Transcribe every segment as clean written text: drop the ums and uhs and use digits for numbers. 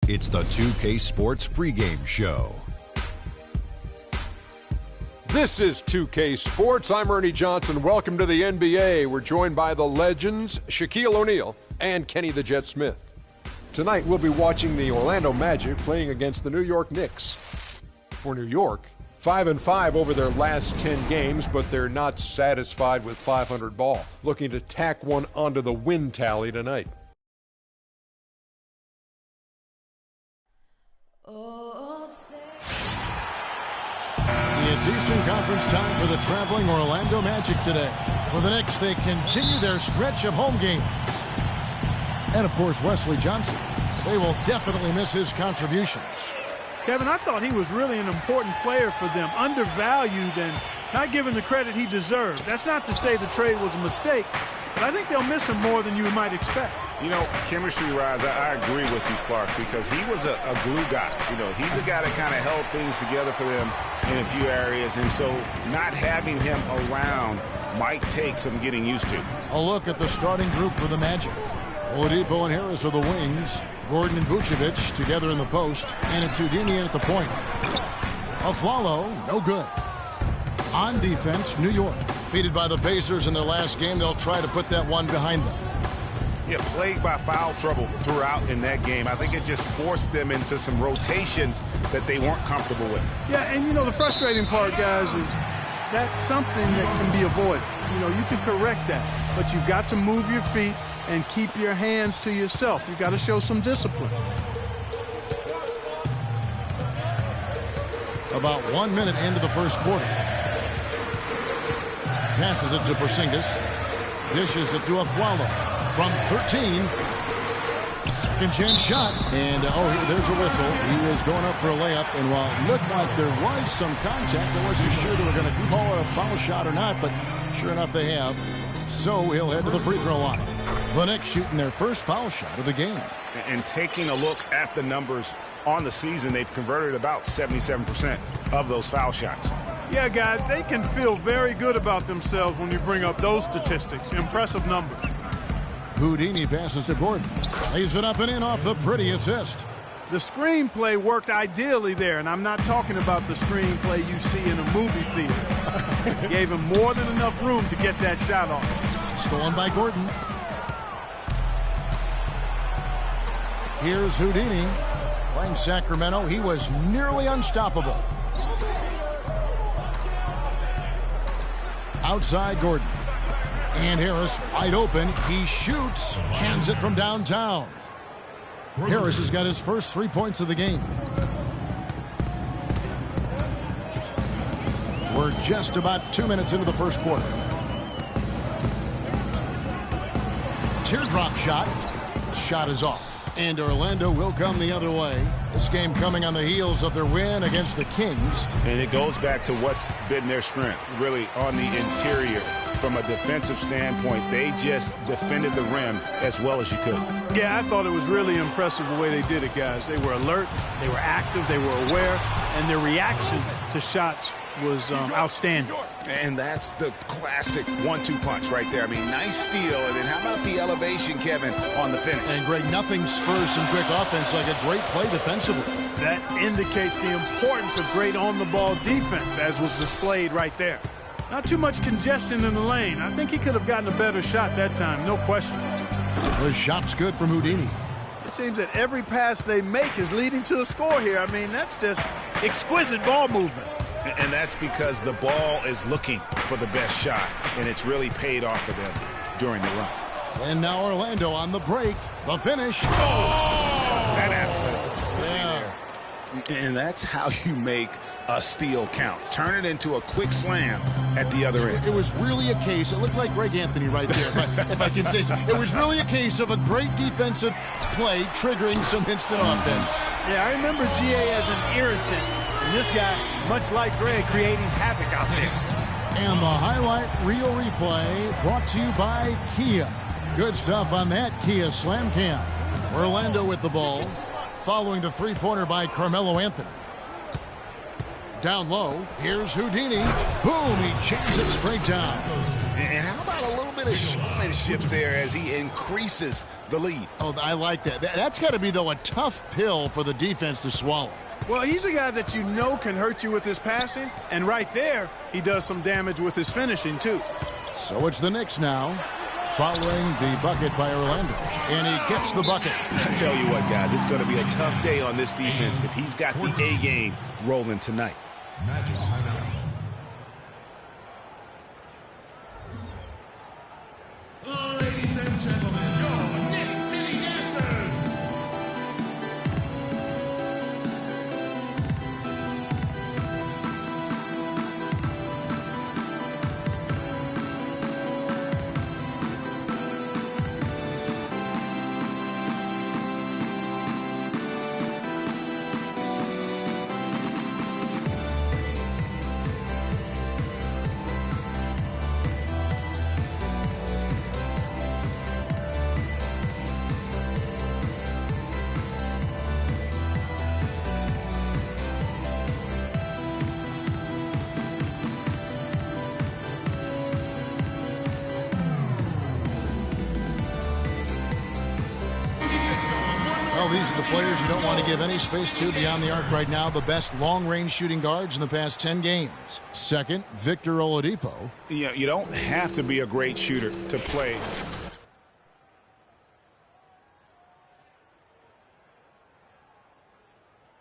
It's the 2K Sports pregame show. This is 2K Sports. I'm Ernie Johnson. Welcome to the NBA. We're joined by the legends Shaquille O'Neal and Kenny the Jet Smith. Tonight we'll be watching the Orlando Magic playing against the New York Knicks. For New York, 5-5 over their last 10 games, but they're not satisfied with 500 ball. Looking to tack one onto the win tally tonight. It's Eastern Conference time for the traveling Orlando Magic today. For the Knicks, they continue their stretch of home games. And, of course, Wesley Johnson. They will definitely miss his contributions. Kevin, I thought he was really an important player for them, undervalued and not given the credit he deserved. That's not to say the trade was a mistake, but I think they'll miss him more than you might expect. You know, chemistry-wise, I agree with you, Clark, because he was a glue guy. You know, he's a guy that kind of held things together for them in a few areas, and so not having him around might take some getting used to. A look at the starting group for the Magic. Oladipo and Harris are the wings. Gordon and Vucevic together in the post, and it's Houdini at the point. Aflalo, no good. On defense, New York. Defeated by the Pacers in their last game, they'll try to put that one behind them. Yeah, plagued by foul trouble throughout in that game. I think it just forced them into some rotations that they weren't comfortable with. Yeah, and you know, the frustrating part, guys, is that's something that can be avoided. You know, you can correct that, but you've got to move your feet and keep your hands to yourself. You've got to show some discipline. About 1 minute into the first quarter. Passes it to Porzingis. Dishes it to Aflalo. From 13. Second chance shot. And, there's a whistle. He was going up for a layup. And while it looked like there was some contact, I wasn't sure they were going to call it a foul shot or not. But sure enough, they have. So he'll head to the free throw line. The Knicks shooting their first foul shot of the game. And taking a look at the numbers on the season, they've converted about 77% of those foul shots. Yeah, guys, they can feel very good about themselves when you bring up those statistics. Impressive numbers. Houdini passes to Gordon. Lays it up and in off the pretty assist. The screenplay worked ideally there, and I'm not talking about the screenplay you see in a movie theater. Gave him more than enough room to get that shot off. Stolen by Gordon. Here's Houdini. Playing Sacramento, he was nearly unstoppable. Outside Gordon. And Harris wide open. He shoots. Cans it from downtown. Harris has got his first 3 points of the game. We're just about 2 minutes into the first quarter. Teardrop shot. Shot is off. And Orlando will come the other way. This game coming on the heels of their win against the Kings. And it goes back to what's been their strength, really, on the interior. From a defensive standpoint, they just defended the rim as well as you could. Yeah, I thought it was really impressive the way they did it, guys. They were alert, they were active, they were aware, and their reaction to shots was outstanding. And that's the classic 1-2 punch right there. I mean, nice steal, and then how about the elevation, Kevin, on the finish? And Greg, nothing spurs some quick offense like a great play defensively. That indicates the importance of great on-the-ball defense, as was displayed right there. Not too much congestion in the lane. I think he could have gotten a better shot that time, no question. The shot's good from Houdini. It seems that every pass they make is leading to a score here. I mean, that's just exquisite ball movement. And that's because the ball is looking for the best shot, and it's really paid off for them during the run. And now Orlando on the break. The finish. Oh! That happened. Yeah. And that's how you make a steal count. Turn it into a quick slam at the other end. It was really a case. It looked like Greg Anthony right there, if I can say so. It was really a case of a great defensive play triggering some instant offense. Yeah, I remember GA as an irritant. And this guy, much like Greg, creating havoc out there. And the highlight reel replay brought to you by Kia. Good stuff on that Kia Slam Cam. Orlando with the ball, following the three-pointer by Carmelo Anthony. Down low, here's Houdini. Boom, he jams it straight down. And how about a little bit of showmanship there as he increases the lead? Oh, I like that. That's got to be, though, a tough pill for the defense to swallow. Well, he's a guy that you know can hurt you with his passing, and right there, he does some damage with his finishing, too. So it's the Knicks now, following the bucket by Orlando, and he gets the bucket. I tell you what, guys, it's going to be a tough day on this defense if he's got the A game rolling tonight. Ladies and gentlemen, your Knicks City Dancers. Well, these are the players you don't want to give any space to beyond the arc right now. The best long-range shooting guards in the past 10 games. Second, Victor Oladipo. You don't have to be a great shooter to play.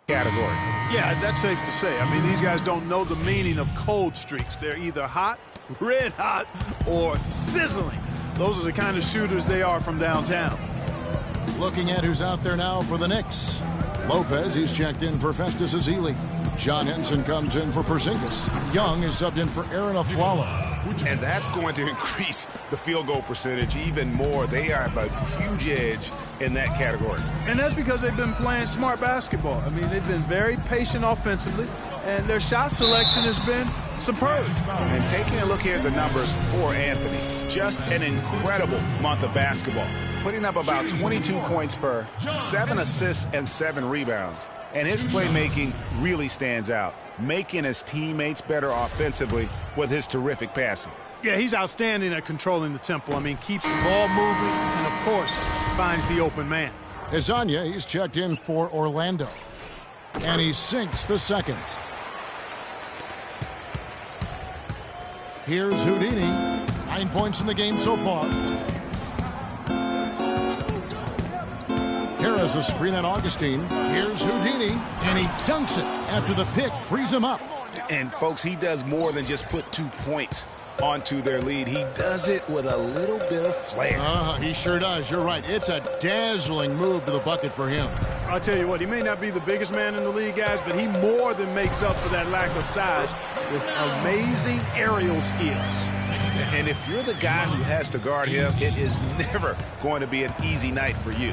Category. Yeah, that's safe to say. I mean, these guys don't know the meaning of cold streaks. They're either hot, red hot, or sizzling. Those are the kind of shooters they are from downtown. Looking at who's out there now for the Knicks. Lopez, he's checked in for Festus Ezeli. John Henson comes in for Porzingis. Young is subbed in for Aaron Aflalo. And that's going to increase the field goal percentage even more. They are a huge edge in that category. And that's because they've been playing smart basketball. I mean, they've been very patient offensively, and their shot selection has been superb. And taking a look here at the numbers for Anthony, just an incredible month of basketball. Putting up about 22 points per, 7 assists and 7 rebounds. And his playmaking really stands out, making his teammates better offensively with his terrific passing. Yeah, he's outstanding at controlling the tempo. I mean, keeps the ball moving and, of course, finds the open man. Hezonja, he's checked in for Orlando. And he sinks the second. Here's Houdini. 9 points in the game so far. Here is a screen on Augustine. Here's Houdini, and he dunks it after the pick frees him up. And, folks, he does more than just put 2 points onto their lead. He does it with a little bit of flair. He sure does. You're right. It's a dazzling move to the bucket for him. I'll tell you what, he may not be the biggest man in the league, guys, but he more than makes up for that lack of size with amazing aerial skills. And if you're the guy who has to guard him, it is never going to be an easy night for you.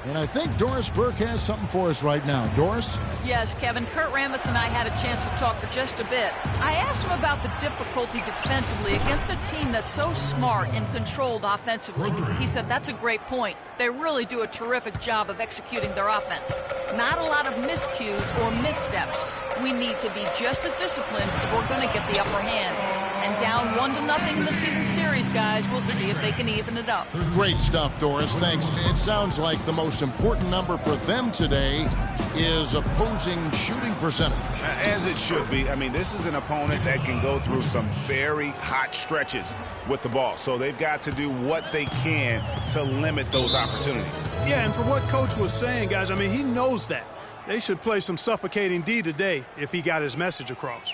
And I think Doris Burke has something for us right now. Doris? Yes, Kevin. Kurt Rambis and I had a chance to talk for just a bit. I asked him about the difficulty defensively against a team that's so smart and controlled offensively. He said that's a great point. They really do a terrific job of executing their offense. Not a lot of miscues or missteps. We need to be just as disciplined if we're going to get the upper hand. And down 1-0 in the season series, guys. We'll see if they can even it up. Great stuff, Doris. Thanks. It sounds like the most important number for them today is opposing shooting percentage. As it should be. I mean, this is an opponent that can go through some very hot stretches with the ball. So they've got to do what they can to limit those opportunities. Yeah, and for what Coach was saying, guys, I mean, he knows that. They should play some suffocating D today if he got his message across.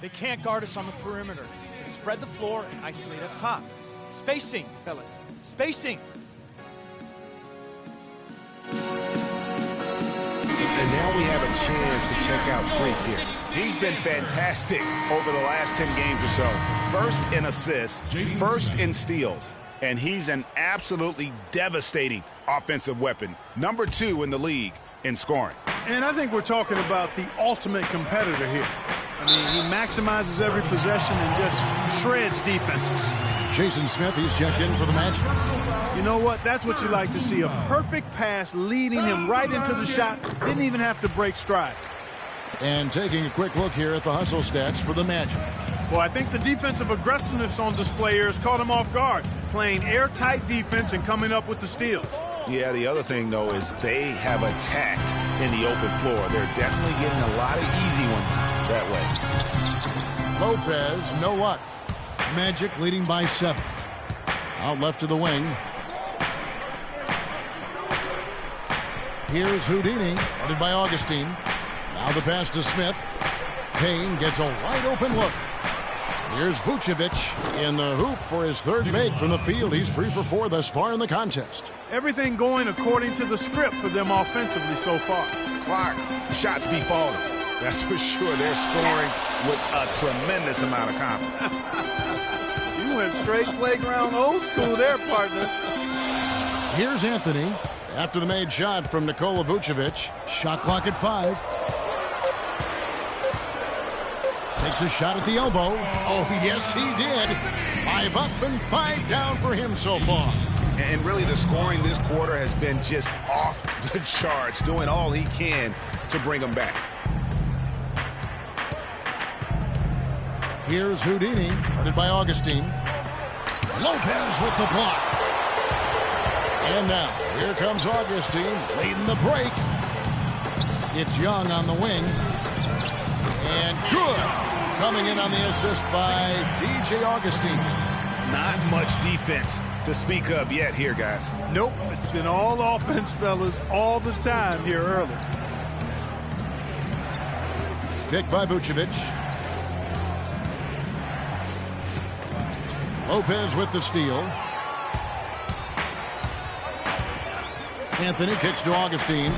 They can't guard us on the perimeter. Spread the floor and isolate up top. Spacing, fellas. Spacing. And now we have a chance to check out Freak here. He's been fantastic over the last 10 games or so. First in assists, first in steals. And he's an absolutely devastating offensive weapon. Number 2 in the league in scoring. And I think we're talking about the ultimate competitor here. I mean, he maximizes every possession and just shreds defenses. Jason Smith, he's checked in for the match. You know what? That's what you like to see. A perfect pass leading him right into the shot. Didn't even have to break stride. And taking a quick look here at the hustle stats for the Magic. Well, I think the defensive aggressiveness on display here has caught him off guard, playing airtight defense and coming up with the steals. Yeah, the other thing, though, is they have attacked in the open floor. They're definitely getting a lot of easy ones that way. Lopez, no luck. Magic leading by 7. Out left to the wing. Here's Houdini, guarded by Augustine. Now the pass to Smith. Payne gets a wide-open look. Here's Vucevic in the hoop for his third make from the field. He's 3 for 4 thus far in the contest. Everything going according to the script for them offensively so far. Clark, shots be falling. That's for sure. They're scoring with a tremendous amount of confidence. You went straight playground old school there, partner. Here's Anthony after the made shot from Nikola Vucevic. Shot clock at 5. Takes a shot at the elbow. Oh, yes, he did. 5 up and 5 down for him so far. And really, the scoring this quarter has been just off the charts, doing all he can to bring them back. Here's Houdini, guarded by Augustine. Lopez with the block. And now, here comes Augustine, leading the break. It's Young on the wing. And good. Coming in on the assist by DJ Augustine. Not much defense to speak of yet here, guys. Nope, it's been all offense, fellas, all the time here early. Picked by Vucevic. Lopez with the steal. Anthony kicks to Augustine.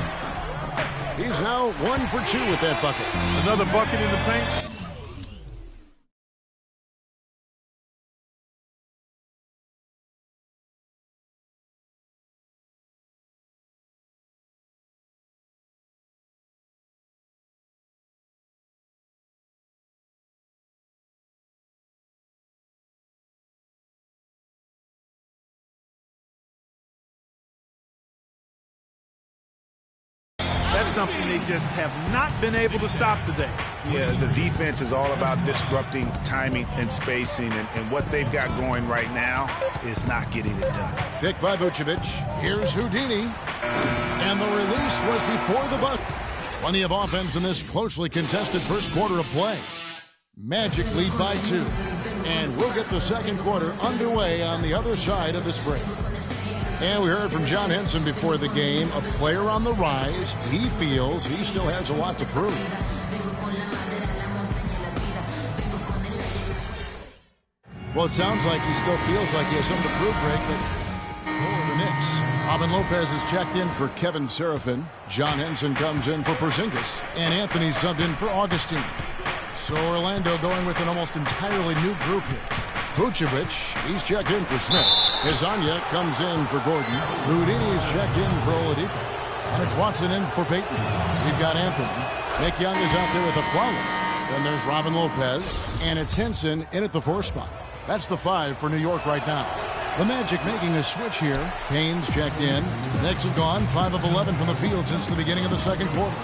He's now 1 for 2 with that bucket. Another bucket in the paint. That's something they just have not been able to stop today. Yeah, the defense is all about disrupting timing and spacing, and what they've got going right now is not getting it done. Picked by Vucevic. Here's Houdini. And the release was before the bucket. Plenty of offense in this closely contested first quarter of play. Magic lead by 2. And we'll get the second quarter underway on the other side of this break. And we heard from John Henson before the game, a player on the rise. He feels he still has a lot to prove. Well, it sounds like he still feels like he has something to prove, Greg, but for the Knicks. Robin Lopez is checked in for Kevin Serafin. John Henson comes in for Porzingis. And Anthony subbed in for Augustine. So Orlando going with an almost entirely new group here. Vucevic, he's checked in for Smith. Hezonja comes in for Gordon. Houdini's checked in for Oladipo. And it's Watson in for Payton. We've got Anthony. Nick Young is out there with a flower. Then there's Robin Lopez. And it's Henson in at the 4 spot. That's the 5 for New York right now. The Magic making a switch here. Payne's checked in. Knicks have gone 5 of 11 from the field since the beginning of the second quarter.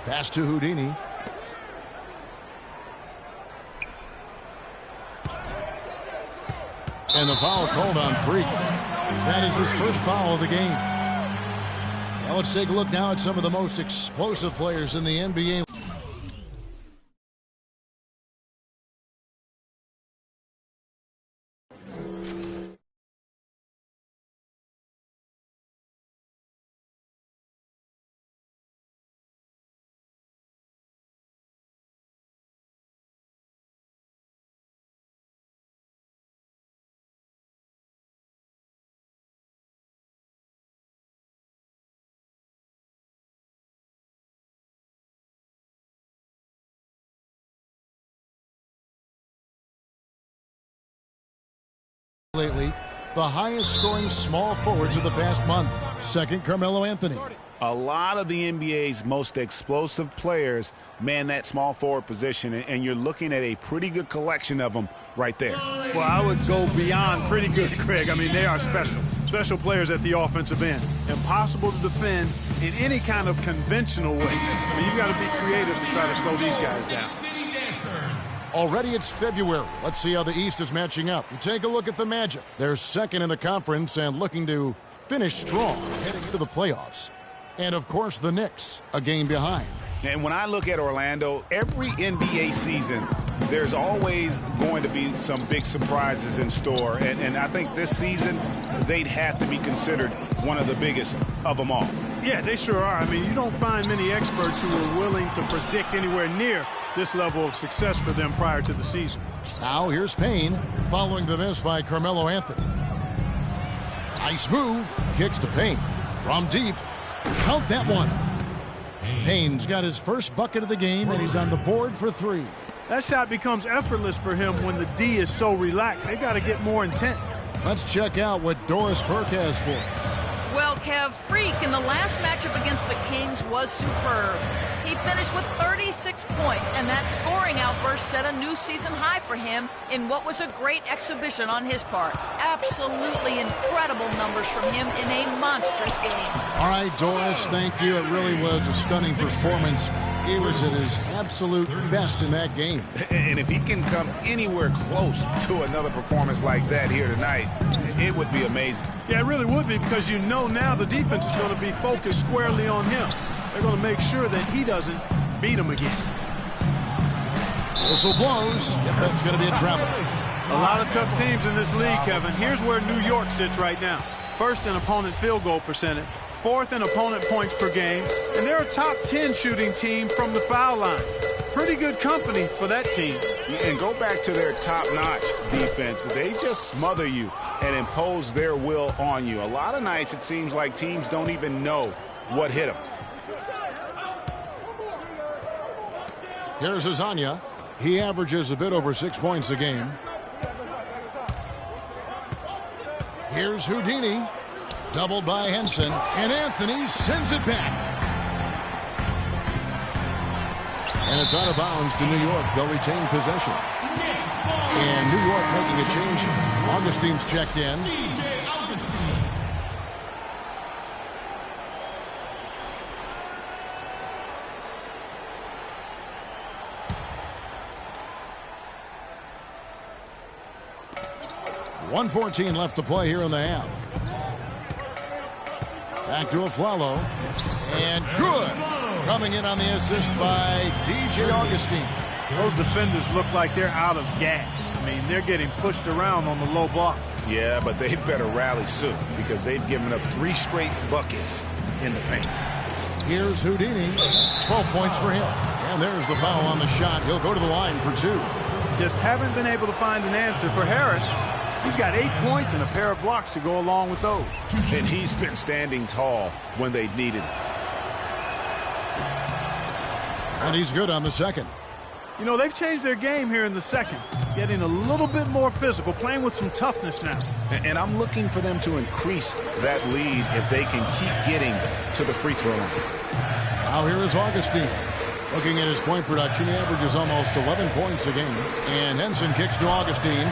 Pass to Houdini. And the foul called on Freak. That is his first foul of the game. Well, let's take a look now at some of the most explosive players in the NBA. Lately, the highest scoring small forwards of the past month. Second, Carmelo Anthony. A lot of the NBA's most explosive players man that small forward position, and you're looking at a pretty good collection of them right there. Well, I would go beyond pretty good, Craig. I mean, they are special. Special players at the offensive end. Impossible to defend in any kind of conventional way. I mean, you've got to be creative to try to slow these guys down. Already it's February. Let's see how the East is matching up. You take a look at the Magic. They're second in the conference and looking to finish strong heading into the playoffs. And, of course, the Knicks, a game behind. And when I look at Orlando, every NBA season, there's always going to be some big surprises in store. And I think this season, they'd have to be considered one of the biggest of them all. Yeah, they sure are. I mean, you don't find many experts who are willing to predict anywhere near this level of success for them prior to the season. Now here's Payne following the miss by Carmelo Anthony. Nice move. Kicks to Payne. From deep. Count that one. Payne's got his first bucket of the game, and he's on the board for 3. That shot becomes effortless for him when the D is so relaxed. They got to get more intense. Let's check out what Doris Burke has for us. Well, Kev, Freak in the last matchup against the Kings was superb. He finished with 36 points, and that scoring outburst set a new season high for him in what was a great exhibition on his part. Absolutely incredible numbers from him in a monstrous game. All right, Doris, thank you. It really was a stunning performance. He was at his absolute best in that game. And if he can come anywhere close to another performance like that here tonight, it would be amazing. Yeah, it really would be, because you know now the defense is going to be focused squarely on him. They're going to make sure that he doesn't beat him again. Whistle blows. Yep, that's going to be a travel. A lot of tough teams in this league, Kevin. Here's where New York sits right now. First in opponent field goal percentage, fourth in opponent points per game, and they're a top 10 shooting team from the foul line. Pretty good company for that team. And go back to their top-notch defense. They just smother you and impose their will on you. A lot of nights it seems like teams don't even know what hit them. Here's Azania. He averages a bit over 6 points a game. Here's Houdini. Doubled by Henson. And Anthony sends it back. And it's out of bounds to New York. They'll retain possession. And New York making a change here. Augustine's checked in. .114 left to play here in the half. Back to Aflalo. And good. Coming in on the assist by DJ Augustine. Those defenders look like they're out of gas. I mean, they're getting pushed around on the low block. Yeah, but they better rally soon, because they've given up 3 straight buckets in the paint. Here's Houdini. 12 points for him. And there's the foul on the shot. He'll go to the line for 2. Just haven't been able to find an answer for Harris. He's got 8 points and a pair of blocks to go along with those. And he's been standing tall when they needed it. And he's good on the second. You know, they've changed their game here in the second, getting a little bit more physical, playing with some toughness now. And I'm looking for them to increase that lead if they can keep getting to the free throw line. Now here is Augustine. Looking at his point production, he averages almost 11 points a game. And Henson kicks to Augustine.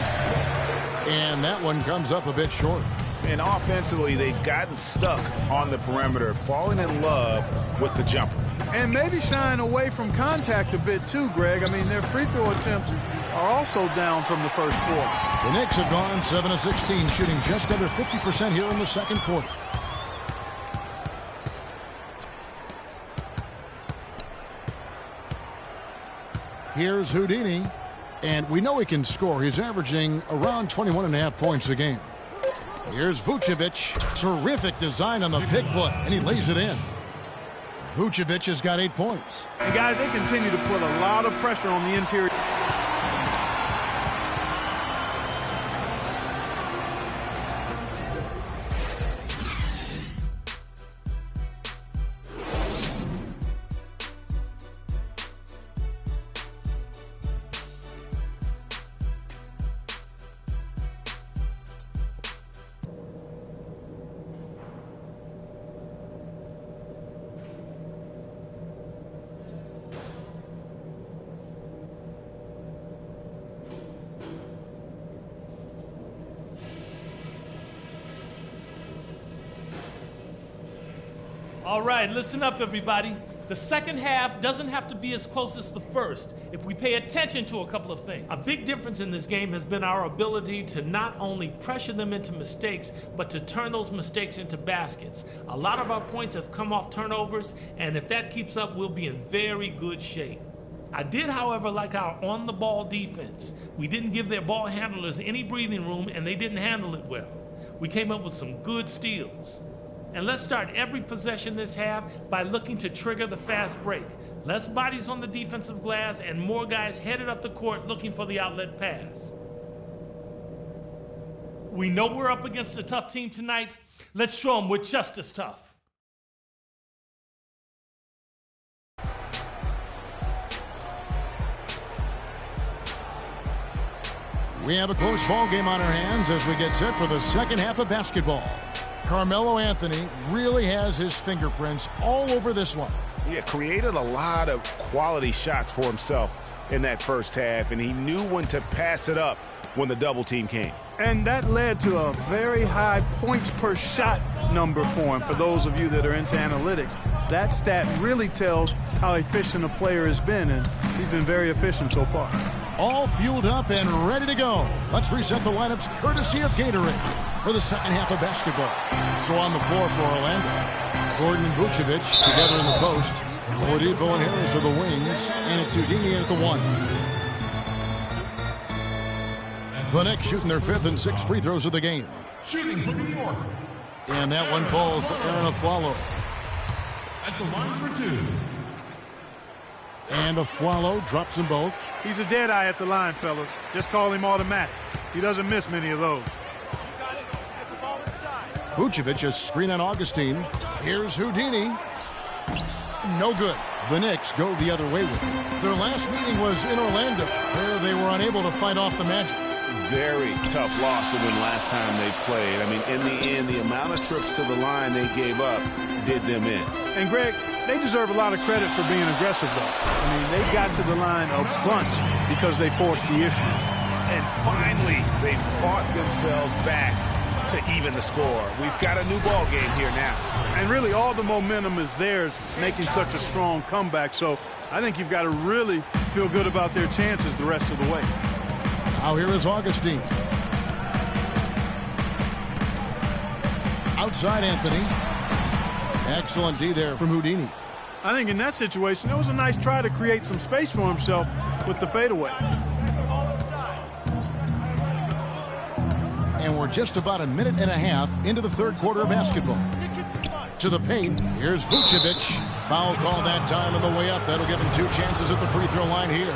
And that one comes up a bit short. And offensively, they've gotten stuck on the perimeter, falling in love with the jumper. And maybe shying away from contact a bit too, Greg. I mean, their free throw attempts are also down from the first quarter. The Knicks have gone 7 of 16, shooting just under 50% here in the second quarter. Here's Houdini. And we know he can score. He's averaging around 21.5 points a game. Here's Vucevic. Terrific design on the pick play, and he lays it in. Vucevic has got 8 points. And guys, they continue to put a lot of pressure on the interior. All right, listen up, everybody. The second half doesn't have to be as close as the first if we pay attention to a couple of things. A big difference in this game has been our ability to not only pressure them into mistakes, but to turn those mistakes into baskets. A lot of our points have come off turnovers, and if that keeps up, we'll be in very good shape. I did, however, like our on-the-ball defense. We didn't give their ball handlers any breathing room, and they didn't handle it well. We came up with some good steals. And let's start every possession this half by looking to trigger the fast break. Less bodies on the defensive glass and more guys headed up the court looking for the outlet pass. We know we're up against a tough team tonight. Let's show them we're just as tough. We have a close ball game on our hands as we get set for the second half of basketball. Carmelo Anthony really has his fingerprints all over this one. Yeah, created a lot of quality shots for himself in that first half, and he knew when to pass it up when the double team came. And that led to a very high points per shot number for him. For those of you that are into analytics, that stat really tells how efficient a player has been, and he's been very efficient so far. All fueled up and ready to go. Let's reset the lineups courtesy of Gatorade for the second half of basketball. So on the floor for Orlando, Gordon and Vucevic together in the post. Oladipo and Harris are the wings, and it's Houdini at the one. The Knicks shooting their 5th and 6th free throws of the game. Shooting for New York. And that one falls for Aaron Aflalo. At the line for 2. And Aflalo drops them both. He's a dead eye at the line, fellas. Just call him automatic. He doesn't miss many of those. Vucevic a screen on Augustine. Here's Houdini. No good. The Knicks go the other way with it. Their last meeting was in Orlando, where they were unable to fight off the Magic. Very tough loss than last time they played. I mean, in the end, the amount of trips to the line they gave up did them in. And Greg, they deserve a lot of credit for being aggressive, though. I mean, they got to the line a bunch because they forced the issue. And finally, they fought themselves back to even the score. We've got a new ball game here now. And really, all the momentum is theirs, making such a strong comeback. So I think you've got to really feel good about their chances the rest of the way. Now here is Augustine. Outside Anthony. Excellent D there from Houdini. I think in that situation, it was a nice try to create some space for himself with the fadeaway. And we're just about a minute and a half into the third quarter of basketball. To the paint, here's Vucevic. Foul call that time on the way up. That'll give him 2 chances at the free throw line here.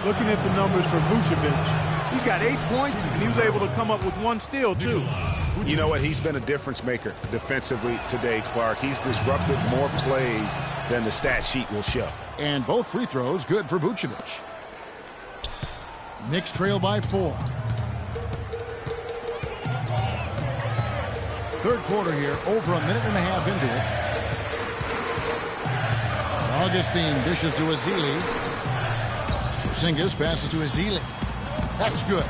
Looking at the numbers for Vucevic, he's got 8 points, and he was able to come up with 1 steal, too. You know what? He's been a difference maker defensively today, Clark. He's disrupted more plays than the stat sheet will show. And both free throws good for Vucevic. Knicks trail by 4. Third quarter here, over a minute and a half into it. Augustine dishes to Ezeli. Porzingis passes to Ezeli. That's good.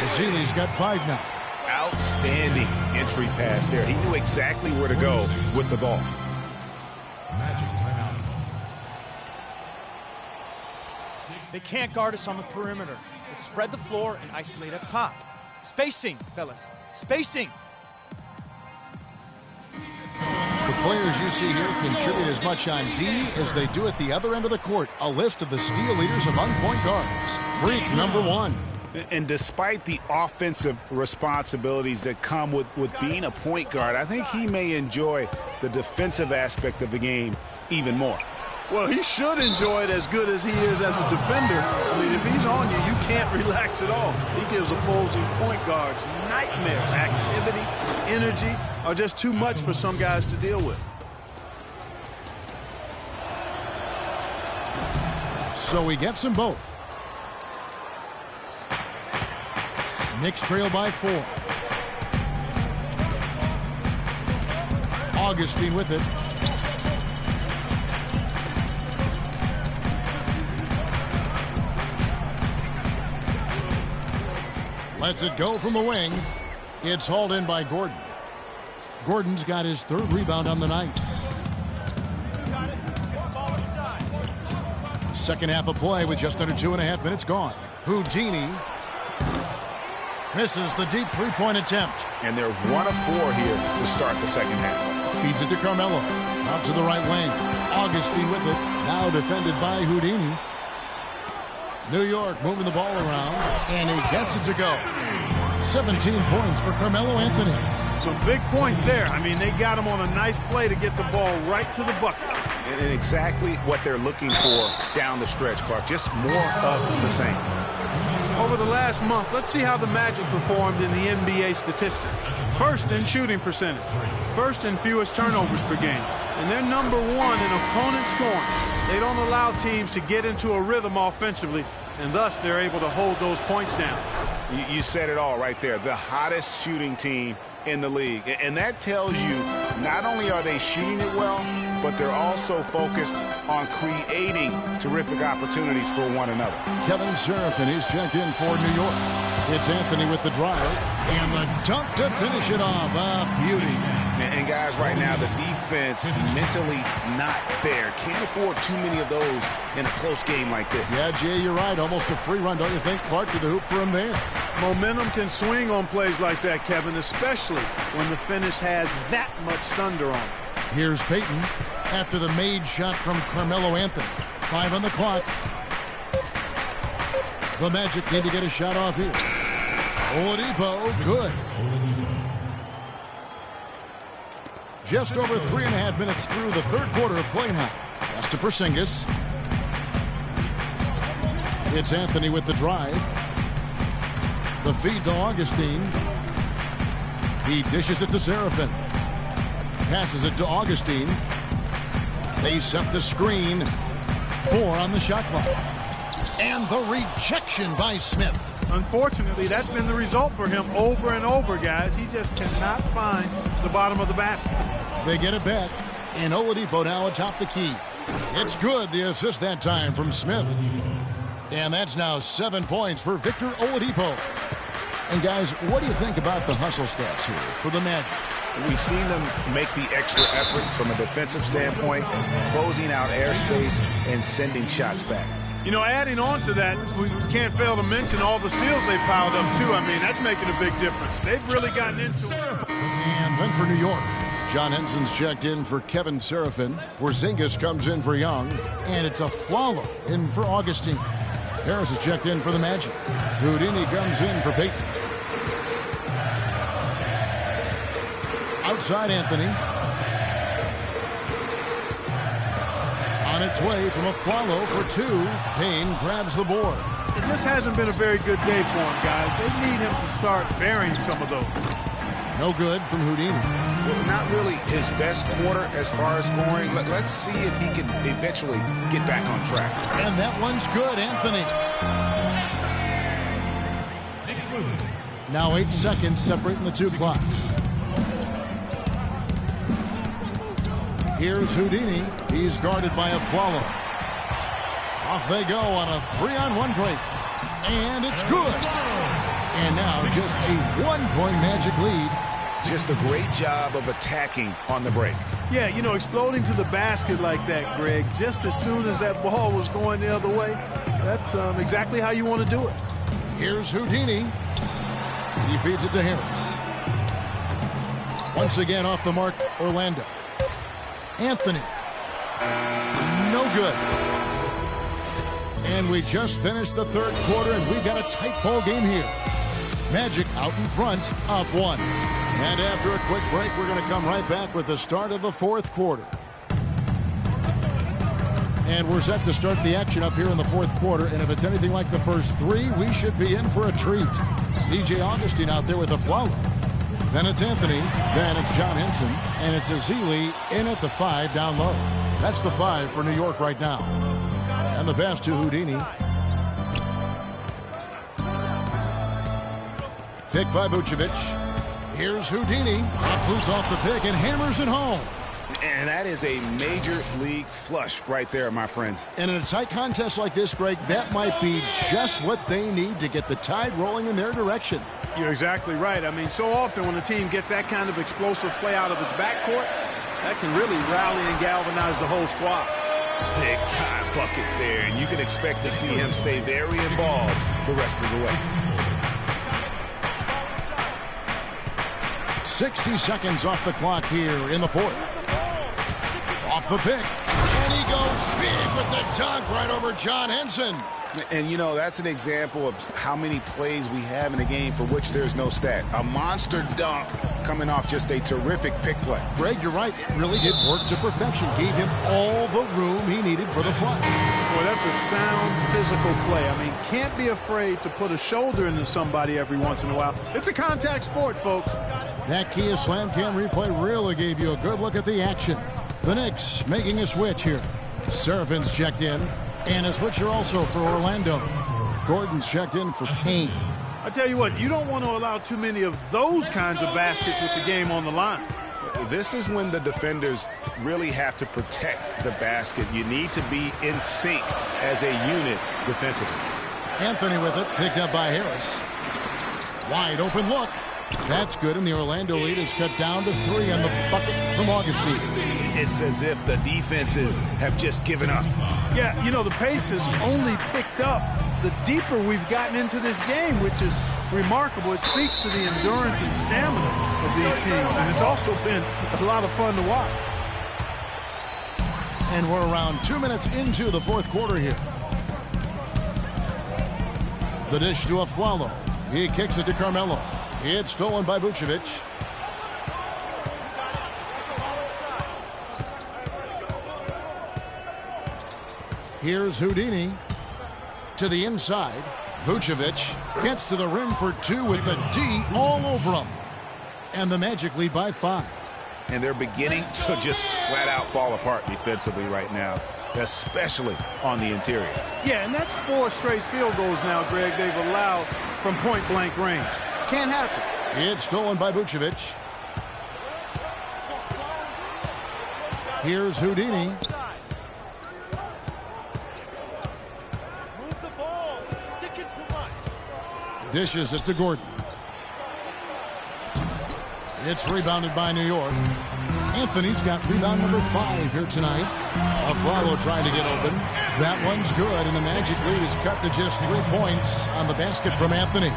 Ezeli's got 5 now. Outstanding entry pass there. He knew exactly where to go with the ball. Magic timeout. They can't guard us on the perimeter. Let's spread the floor and isolate up top. Spacing, fellas. Spacing. The players you see here contribute as much on D as they do at the other end of the court. A list of the steal leaders among point guards. Freak number 1. And despite the offensive responsibilities that come with being a point guard, I think he may enjoy the defensive aspect of the game even more. Well, he should enjoy it as good as he is as a defender. I mean, if he's on you, you can't relax at all. He gives opposing point guards nightmares. Activity, energy are just too much for some guys to deal with. So he gets them both. Knicks trail by 4. Augustine with it. Lets it go from the wing. It's hauled in by Gordon. Gordon's got his 3rd rebound on the night. Second half of play with just under 2.5 minutes gone. Houdini misses the deep three-point attempt. And they're 1 of 4 here to start the second half. Feeds it to Carmelo. Out to the right wing. Augustine with it. Now defended by Houdini. New York moving the ball around. And he gets it to go. 17 points for Carmelo Anthony. Some big points there. I mean, they got him on a nice play to get the ball right to the bucket. And exactly what they're looking for down the stretch, Clark. Just more of the same. Over the last month, let's see how the Magic performed in the NBA statistics. First in shooting percentage. First in fewest turnovers per game. And they're number 1 in opponent scoring. They don't allow teams to get into a rhythm offensively, and thus they're able to hold those points down. You said it all right there. The hottest shooting team in the league. And that tells you not only are they shooting it well, but they're also focused on creating terrific opportunities for one another. Kevin Seraphin is checked in for New York. It's Anthony with the drive and the dunk to finish it off. A beauty. And guys, right now the defense mentally not there. Can't afford too many of those in a close game like this. Yeah, Jay, you're right. Almost a free run, don't you think? Clark to the hoop for him there. Momentum can swing on plays like that, Kevin, especially when the finish has that much thunder on it. Here's Payton after the made shot from Carmelo Anthony. 5 on the clock. The Magic need to get a shot off here. Oladipo, good. Just over 3.5 minutes through the third quarter of play now. Pass to Porzingis. It's Anthony with the drive. The feed to Augustine. He dishes it to Seraphin. Passes it to Augustine. They set the screen. 4 on the shot clock. And the rejection by Smith. Unfortunately, that's been the result for him over and over, guys. He just cannot find the bottom of the basket. They get it back. And Oladipo now atop the key. It's good, the assist that time from Smith. And that's now 7 points for Victor Oladipo. And guys, what do you think about the hustle stats here for the Magic? We've seen them make the extra effort from a defensive standpoint, closing out airspace and sending shots back. You know, adding on to that, we can't fail to mention all the steals they piled up, too. I mean, that's making a big difference. They've really gotten into it. And then for New York, John Henson's checked in for Kevin Seraphin. Porzingis comes in for Young. And it's a follow in for Augustine. Harris is checked in for the Magic. Houdini comes in for Payton. Outside Anthony. On its way from a follow for 2. Payne grabs the board. It just hasn't been a very good day for him, guys. They need him to start burying some of those. No good from Houdini. Well, not really his best quarter as far as scoring. Let's see if he can eventually get back on track. And that one's good, Anthony. Now 8 seconds separating the 2 clocks. Here's Houdini. He's guarded by a follow. Off they go on a 3-on-1 break. And it's good. And now just a 1-point Magic lead. Just a great job of attacking on the break. Yeah, you know, exploding to the basket like that, Greg, just as soon as that ball was going the other way, that's exactly how you want to do it. Here's Houdini. He feeds it to Harris. Once again off the mark, Orlando. Anthony. No good. And we just finished the third quarter, and we've got a tight ball game here. Magic out in front, up 1. And after a quick break, we're going to come right back with the start of the fourth quarter. And we're set to start the action up here in the fourth quarter. And if it's anything like the first 3, we should be in for a treat. DJ Augustine out there with a follow. Then it's Anthony. Then it's John Henson. And it's Azili in at the 5 down low. That's the 5 for New York right now. And the pass to Houdini. Pick by Vucevic. Here's Houdini. Loose off the pick and hammers it home. And that is a major league flush right there, my friends. And in a tight contest like this, Greg, that might be just what they need to get the tide rolling in their direction. You're exactly right. I mean, so often when a team gets that kind of explosive play out of its backcourt, that can really rally and galvanize the whole squad. Big time bucket there, and you can expect to see him stay very involved the rest of the way. 60 seconds off the clock here in the fourth. Off the pick. And he goes big with the dunk right over John Henson. And, you know, that's an example of how many plays we have in a game for which there's no stat. A monster dunk coming off just a terrific pick play. Greg, you're right. It really did work to perfection. Gave him all the room he needed for the flush. Boy, that's a sound physical play. I mean, can't be afraid to put a shoulder into somebody every once in a while. It's a contact sport, folks. That Kia Slam Cam replay really gave you a good look at the action. The Knicks making a switch here. Serafin's checked in. And a switcher also for Orlando. Gordon's checked in for Payne. I tell you what, you don't want to allow too many of those kinds of baskets with the game on the line. This is when the defenders really have to protect the basket. You need to be in sync as a unit defensively. Anthony with it, picked up by Harris. Wide open look. That's good, and the Orlando lead is cut down to 3 on the bucket from Augustine. It's as if the defenses have just given up. Yeah, you know, the pace has only picked up the deeper we've gotten into this game, which is remarkable. It speaks to the endurance and stamina of these teams, and it's also been a lot of fun to watch. And we're around 2 minutes into the fourth quarter here. The dish to Aflalo. He kicks it to Carmelo. It's stolen by Vucevic. Here's Houdini to the inside. Vucevic gets to the rim for 2 with the D all over him. And the Magic lead by 5. And they're beginning to just flat out fall apart defensively right now, especially on the interior. Yeah, and that's 4 straight field goals now, Greg, they've allowed from point-blank range. Can't happen. It's stolen by Vucevic. Here's Houdini. Move the ball. Stick it too much. Dishes it to Gordon. It's rebounded by New York. Anthony's got rebound number 5 here tonight. Aflalo trying to get open. That one's good, and the Magic lead is cut to just 3 points on the basket from Anthony.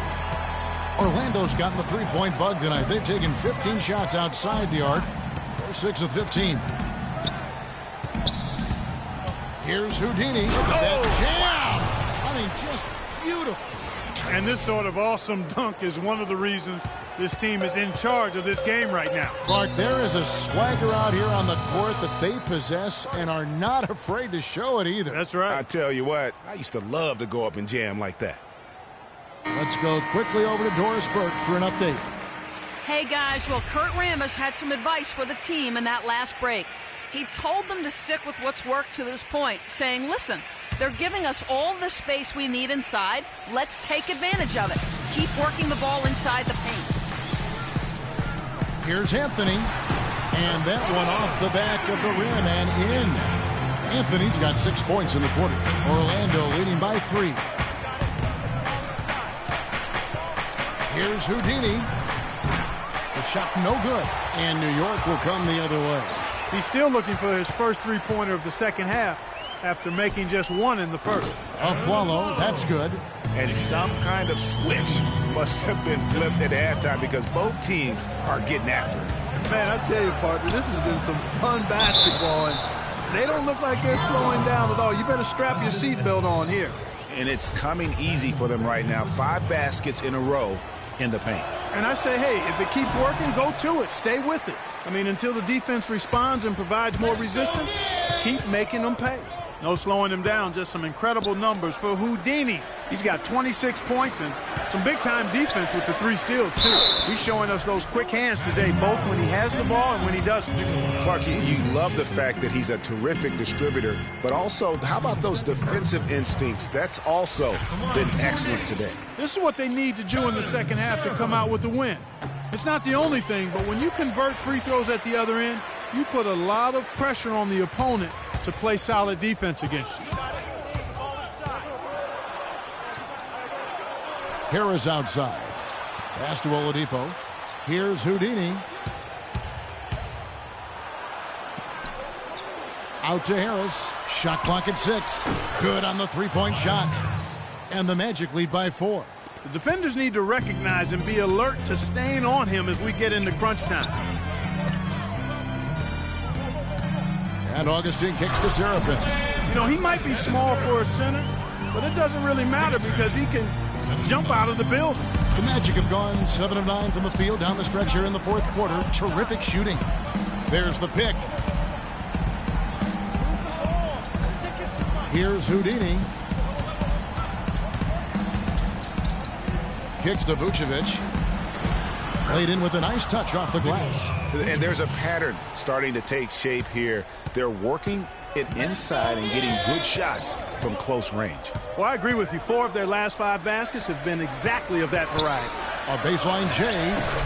Orlando's gotten the three-point bug tonight. They've taken 15 shots outside the arc. They're 6 of 15. Here's Houdini. Look at that jam. I mean, just beautiful. And this sort of awesome dunk is one of the reasons this team is in charge of this game right now. Clark, there is a swagger out here on the court that they possess and are not afraid to show it either. That's right. I tell you what, I used to love to go up and jam like that. Let's go quickly over to Doris Burke for an update. Hey, guys. Well, Kurt Rambis had some advice for the team in that last break. He told them to stick with what's worked to this point, saying, listen, they're giving us all the space we need inside. Let's take advantage of it. Keep working the ball inside the paint. Here's Anthony. And that one off the back of the rim and in. Anthony's got 6 points in the quarter. Orlando leading by 3. Here's Houdini. The shot no good. And New York will come the other way. He's still looking for his first three-pointer of the second half after making just 1 in the first. Aflalo, that's good. And some kind of switch must have been flipped at halftime because both teams are getting after it. Man, I tell you, partner, this has been some fun basketball, and they don't look like they're slowing down at all. You better strap your seatbelt on here. And it's coming easy for them right now. 5 baskets in a row in the paint. And I say, hey, if it keeps working, go to it. Stay with it. I mean, until the defense responds and provides more resistance, keep making them pay. No slowing him down, just some incredible numbers for Houdini. He's got 26 points and some big-time defense with the 3 steals, too. He's showing us those quick hands today, both when he has the ball and when he doesn't. Clark, you love the fact that he's a terrific distributor, but also, how about those defensive instincts? That's also been excellent today. This is what they need to do in the second half to come out with the win. It's not the only thing, but when you convert free throws at the other end, you put a lot of pressure on the opponent to play solid defense against you. Harris outside. Pass to Oladipo. Here's Houdini. Out to Harris. Shot clock at 6. Good on the three-point shot. And the Magic lead by 4. The defenders need to recognize and be alert to staying on him as we get into crunch time. And Augustine kicks to Seraphin. You know, he might be small for a center, but it doesn't really matter because he can jump out of the building. The Magic have gone 7 of 9 from the field down the stretch here in the fourth quarter. Terrific shooting. There's the pick. Here's Houdini. Kicks to Vucevic. Laid in with a nice touch off the glass. And there's a pattern starting to take shape here. They're working it inside and getting good shots from close range. Well, I agree with you. 4 of their last 5 baskets have been exactly of that variety. A baseline J.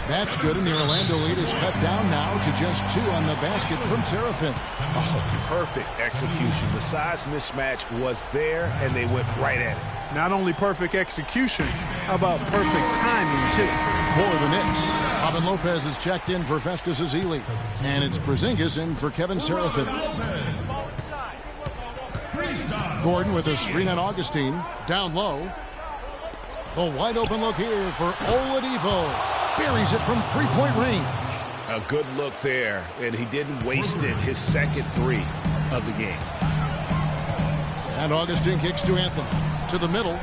That's good, and the Orlando lead is cut down now to just 2 on the basket from Seraphin. Oh, perfect execution. The size mismatch was there, and they went right at it. Not only perfect execution, how about perfect timing, too? For the Knicks, Robin Lopez is checked in for Festus Ezeli, and it's Porzingis in for Kevin Seraphin. Gordon with a screen on Augustine. Down low. The wide open look here for Oladipo. Buries it from three-point range. A good look there, and he didn't waste it. His second 3 of the game. And Augustine kicks to Anthony. To the middle.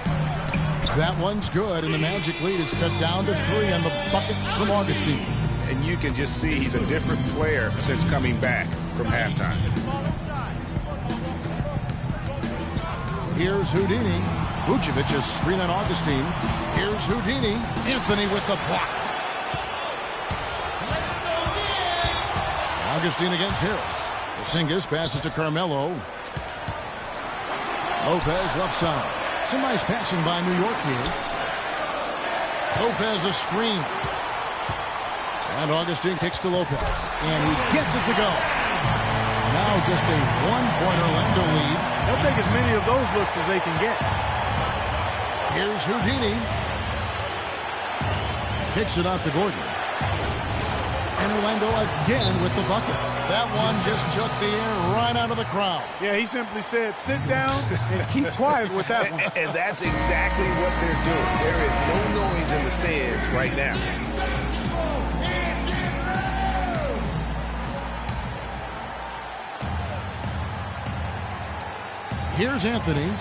That one's good, and the Magic lead is cut down to 3 on the bucket from Augustine. And you can just see he's a different player since coming back from halftime. Here's Houdini. Vucevic's screen on Augustine. Here's Houdini. Anthony with the block. Augustine against Harris. Porzingis passes to Carmelo. Lopez left side. Some nice passing by New York here. Lopez a screen. And Augustine kicks to Lopez. And he gets it to go. Now just a 1-point Orlando lead. They'll take as many of those looks as they can get. Here's Houdini. Kicks it out to Gordon. And Orlando again with the bucket. That one just took the air right out of the crowd. Yeah, he simply said, sit down and keep quiet with that one. And that's exactly what they're doing. There is no noise in the stands right now. Here's Anthony.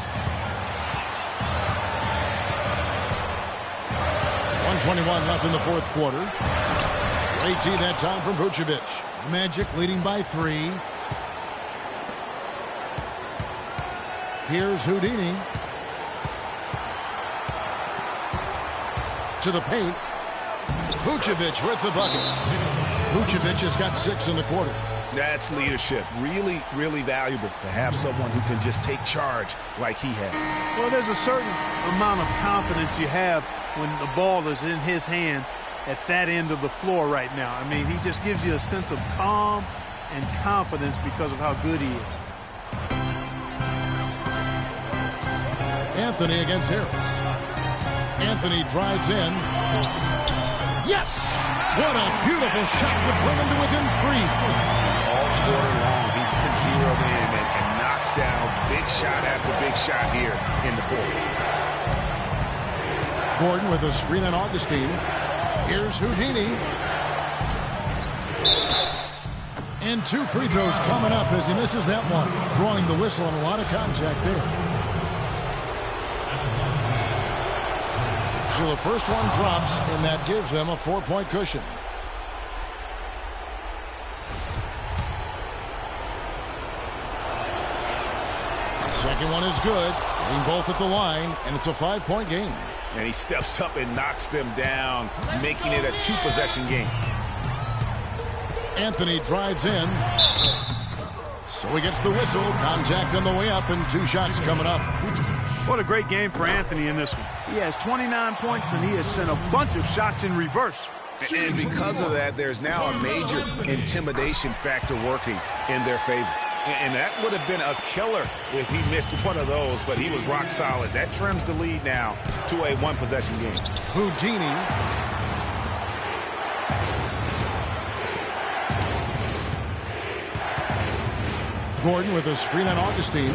1:21 left in the fourth quarter. Great D that time from Vucevic. Magic leading by 3. Here's Houdini. To the paint. Vucevic with the bucket. Vucevic has got 6 in the quarter. That's leadership. Really, really valuable to have someone who can just take charge like he has. Well, there's a certain amount of confidence you have when the ball is in his hands at that end of the floor right now. I mean, he just gives you a sense of calm and confidence because of how good he is. Anthony against Harris. Anthony drives in. Yes! What a beautiful shot to bring him to within 3. All quarter long, he's been zeroed in and knocks down big shot after big shot here in the fourth. Gordon with a screen on Augustine. Here's Houdini. And 2 free throws coming up as he misses that one. Drawing the whistle and a lot of contact there. So the first one drops, and that gives them a 4-point cushion. Second one is good. Getting both at the line, and it's a 5-point game. And he steps up and knocks them down, making it a 2-possession game. Anthony drives in. So he gets the whistle. Contact on the way up, and 2 shots coming up. What a great game for Anthony in this one. He has 29 points, and he has sent a bunch of shots in reverse. And because of that, there's now a major intimidation factor working in their favor. And that would have been a killer if he missed one of those, but he was rock solid. That trims the lead now to a 1-possession game. Houdini. Gordon with a screen on Augustine.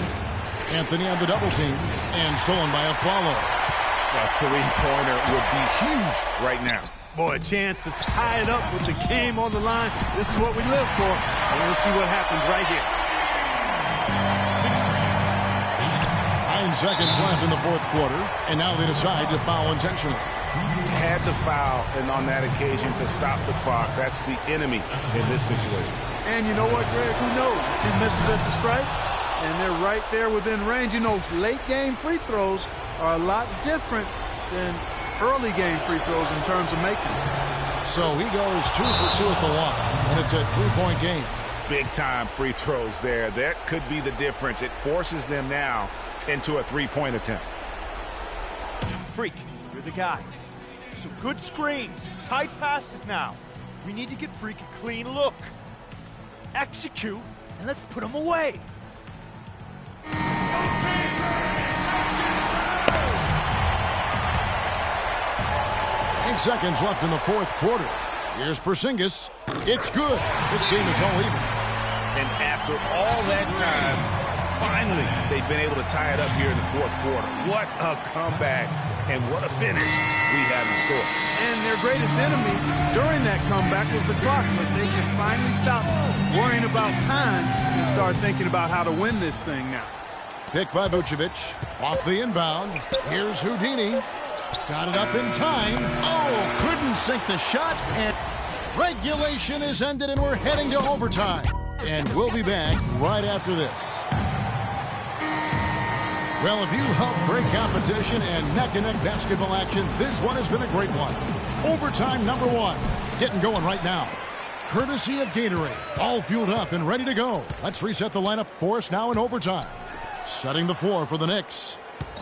Anthony on the double team. And stolen by a follow. A three-pointer would be huge right now. Boy, a chance to tie it up with the game on the line. This is what we live for. And we'll see what happens right here. 9 seconds left in the fourth quarter. And now they decide to foul intentionally. Had to foul, and on that occasion to stop the clock. That's the enemy in this situation. And you know what, Greg? Who knows? If he misses at the strike, and they're right there within range. You know, late game free throws are a lot different than early game free throws in terms of making them. So he goes 2 for 2 at the line, and it's a 3-point game. Big time free throws there. That could be the difference. It forces them now into a 3-point attempt. Freak, you're the guy. So good screen, tight passes now. We need to give Freak a clean look. Execute, and let's put him away. 8 seconds left in the fourth quarter. Here's Porzingis. It's good. This game is all even. And after all that time, finally, they've been able to tie it up here in the fourth quarter. What a comeback, and what a finish we have in store. And their greatest enemy during that comeback was the clock, but they can finally stop worrying about time and start thinking about how to win this thing now. Picked by Vucevic. Off the inbound. Here's Houdini. Got it up in time. Oh, couldn't sink the shot. And regulation is ended, and we're heading to overtime. And we'll be back right after this. Well, if you love great competition and neck-and-neck basketball action, this one has been a great one. Overtime number 1. Getting going right now. Courtesy of Gatorade. All fueled up and ready to go. Let's reset the lineup for us now in overtime. Setting the floor for the Knicks.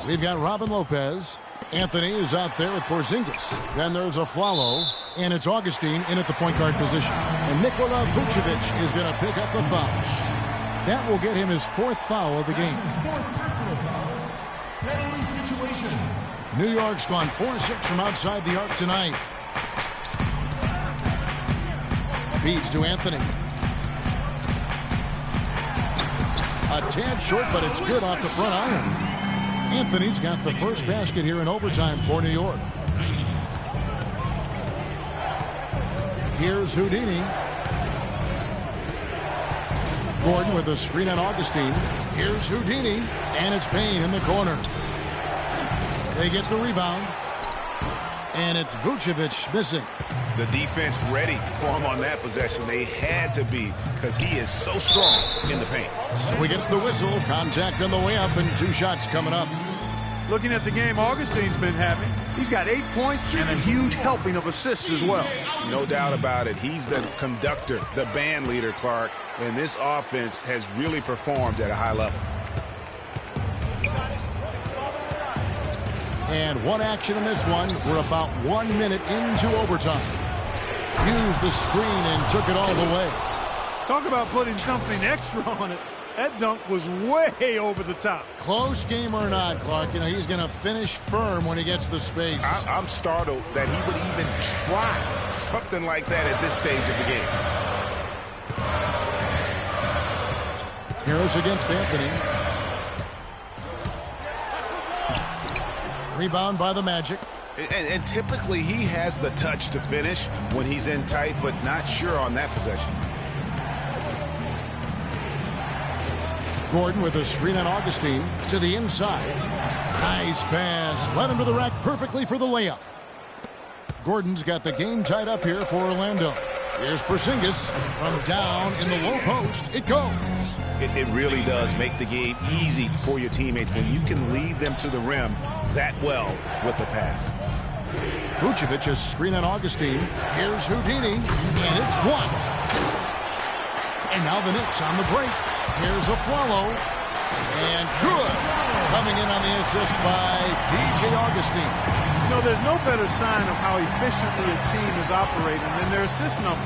We've got Robin Lopez. Anthony is out there with Porzingis. Then there's Aflalo. And it's Augustine in at the point guard position. And Nikola Vucevic is going to pick up the foul. That will get him his 4th foul of the game. New York's gone 4-6 from outside the arc tonight. Feeds to Anthony. A tad short, but it's good off the front iron. Anthony's got the first basket here in overtime for New York. Here's Houdini. Gordon with a screen on Augustine. Here's Houdini, and it's Payne in the corner. They get the rebound, and it's Vucevic missing. The defense ready for him on that possession. They had to be, because he is so strong in the paint. So he gets the whistle. Contact on the way up, and 2 shots coming up. Looking at the game Augustine's been having, he's got 8 points and a huge helping of assists as well. No doubt about it. He's the conductor, the band leader, Clark. And this offense has really performed at a high level. And one action in this one. We're about 1 minute into overtime. Used the screen and took it all the way. Talk about putting something extra on it. That dunk was way over the top. Close game or not, Clark, you know, he's going to finish firm when he gets the space. I'm startled that he would even try something like that at this stage of the game. Heroes against Anthony. Rebound by the Magic. And typically he has the touch to finish when he's in tight, but not sure on that possession. Gordon with a screen on Augustine to the inside. Nice pass. Led him to the rack perfectly for the layup. Gordon's got the game tied up here for Orlando. Here's Porzingis from down in the low post. It goes. It really does make the game easy for your teammates when you can lead them to the rim that well with a pass. Vucevic is screen on Augustine. Here's Houdini, and it's blocked. And now the Knicks on the break. Here's Aflalo, and good. Coming in on the assist by DJ Augustine. You know, there's no better sign of how efficiently a team is operating than their assist number.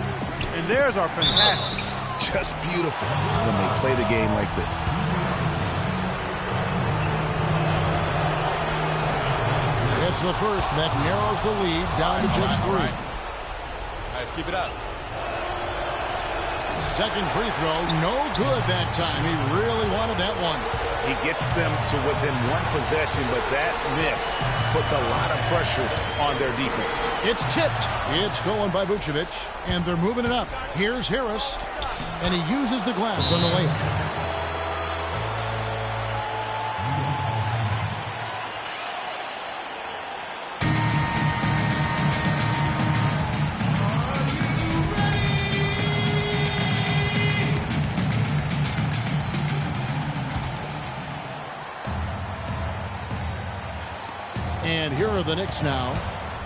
And theirs are fantastic. Just beautiful when they play the game like this. It's the first that narrows the lead down to just 3. Let's keep it up. second free throw, no good that time. He really wanted that one. He gets them to within one possession, but that miss puts a lot of pressure on their defense. It's tipped. It's stolen by Vucevic, and they're moving it up. Here's Harris, and he uses the glass on the layup. And here are the Knicks now.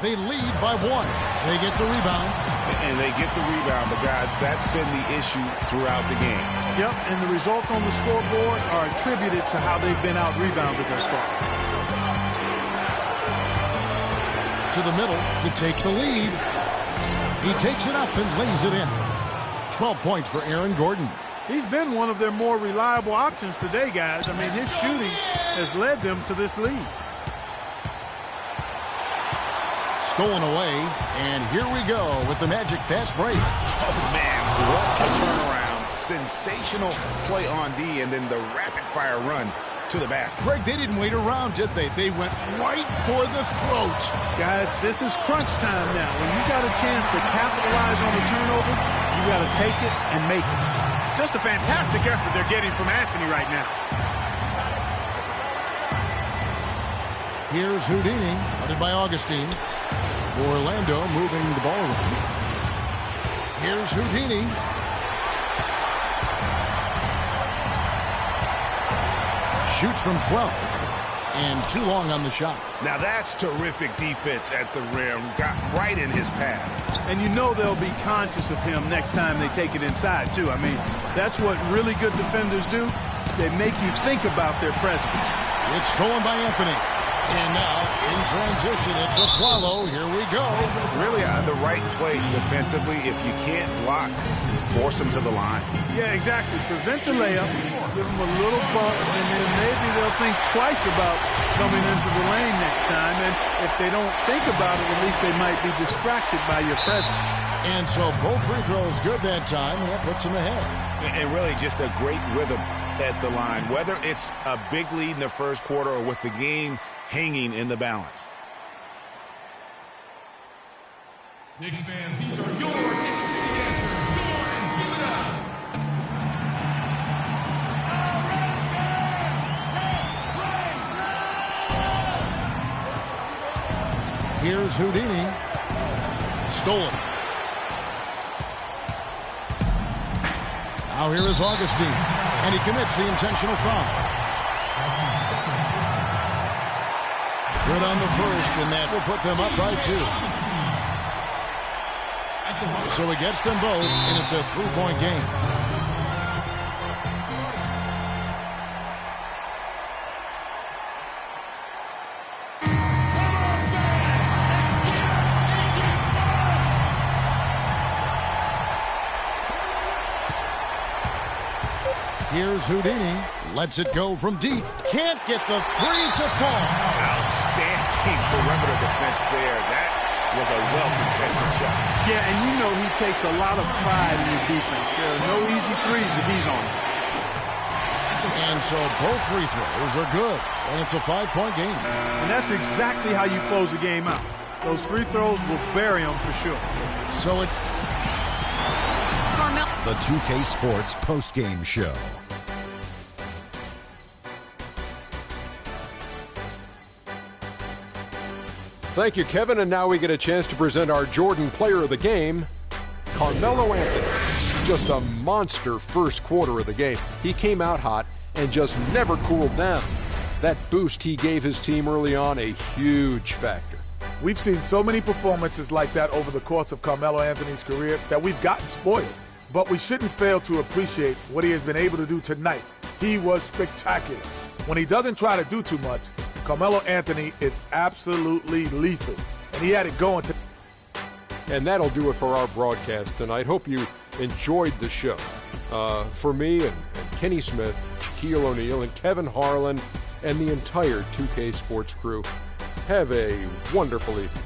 They lead by 1. They get the rebound. And they get the rebound, but guys, that's been the issue throughout the game. Yep, and the results on the scoreboard are attributed to how they've been out-rebounded thus far. To the middle to take the lead. He takes it up and lays it in. 12 points for Aaron Gordon. He's been one of their more reliable options today, guys. I mean, his shooting has led them to this lead. Stolen away, and here we go with the Magic fast break. Oh, man, what a turnaround. Sensational play on D, and then the rapid-fire run to the basket. Greg, they didn't wait around, did they? They went right for the throat. Guys, this is crunch time now. When you got a chance to capitalize on the turnover, you got to take it and make it. Just a fantastic effort they're getting from Anthony right now. Here's Houdini, guarded by Augustine. Orlando moving the ball around. Here's Houdini. Shoots from 12. And too long on the shot. Now that's terrific defense at the rim. Got right in his path. And you know they'll be conscious of him next time they take it inside, too. I mean, that's what really good defenders do. They make you think about their presence. It's stolen by Anthony. And now, in transition, it's a follow. Here we go. Really the right play defensively. If you can't block, force them to the line. Yeah, exactly. Prevent the layup, give them a little bump, and then maybe they'll think twice about coming into the lane next time. And if they don't think about it, at least they might be distracted by your presence. And so both free throws good that time, and that puts them ahead. And really just a great rhythm at the line, whether it's a big lead in the first quarter or with the game hanging in the balance. Knicks fans, these are your Knicks City dancers. Come on, give it up. Here's Houdini. Stolen. Now here is Augustine. And he commits the intentional foul. Good on the first, and that will put them up by 2. So he gets them both, and it's a 3-point game. Here's Houdini. Lets it go from deep. Can't get the 3 to fall. Outstanding perimeter defense there. That was a well-contested shot. Yeah, and you know he takes a lot of pride in his defense. There are no easy threes if he's on it. And so both free throws are good. And it's a 5-point game. And that's exactly how you close the game out. Those free throws will bury them for sure. So it... The 2K Sports postgame show. Thank you, Kevin. And now we get a chance to present our Jordan Player of the Game, Carmelo Anthony. Just a monster first quarter of the game. He came out hot and just never cooled down. That boost he gave his team early on, a huge factor. We've seen so many performances like that over the course of Carmelo Anthony's career that we've gotten spoiled. But we shouldn't fail to appreciate what he has been able to do tonight. He was spectacular. When he doesn't try to do too much, Carmelo Anthony is absolutely lethal. And he had it going to... And that'll do it for our broadcast tonight. Hope you enjoyed the show. For me and Kenny Smith, Shaquille O'Neal, and Kevin Harlan, and the entire 2K Sports crew, have a wonderful evening.